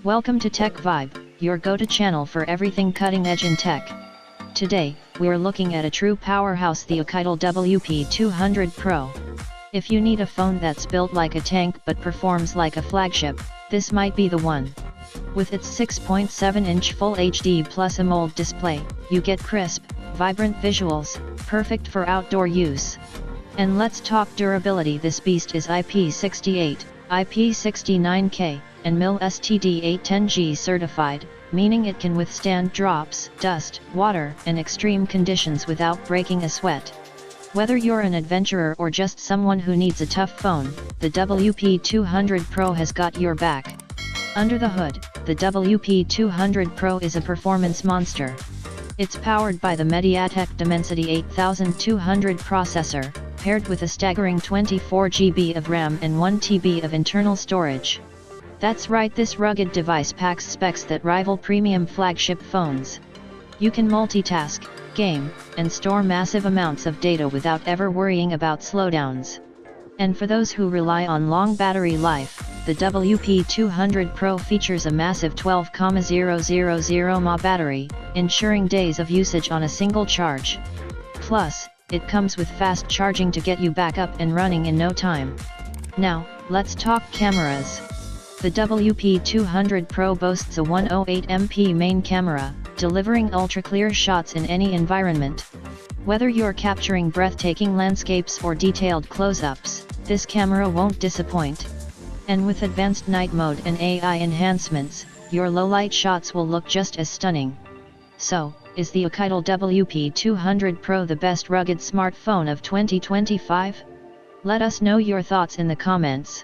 Welcome to Tech Vibe, your go-to channel for everything cutting-edge in tech. Today, we're looking at a true powerhouse, the Oukitel WP200 Pro. If you need a phone that's built like a tank but performs like a flagship, this might be the one. With its 6.7-inch Full HD Plus AMOLED display, you get crisp, vibrant visuals, perfect for outdoor use. And let's talk durability. This beast is IP68, IP69K, and MIL-STD810G certified, meaning it can withstand drops, dust, water, and extreme conditions without breaking a sweat. Whether you're an adventurer or just someone who needs a tough phone, the WP200 Pro has got your back. Under the hood, the WP200 Pro is a performance monster. It's powered by the MediaTek Dimensity 8200 processor, paired with a staggering 24 GB of RAM and 1 TB of internal storage. That's right, this rugged device packs specs that rival premium flagship phones. You can multitask, game, and store massive amounts of data without ever worrying about slowdowns. And for those who rely on long battery life, the WP200 Pro features a massive 12,000 mAh battery, ensuring days of usage on a single charge. Plus, it comes with fast charging to get you back up and running in no time. Now, let's talk cameras. The WP200 Pro boasts a 108MP main camera, delivering ultra-clear shots in any environment. Whether you're capturing breathtaking landscapes or detailed close-ups, this camera won't disappoint. And with advanced night mode and AI enhancements, your low-light shots will look just as stunning. So, is the Oukitel WP200 Pro the best rugged smartphone of 2025? Let us know your thoughts in the comments.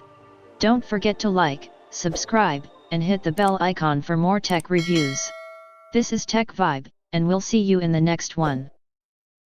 Don't forget to like, subscribe, and hit the bell icon for more tech reviews. This is Tech Vibe, and we'll see you in the next one.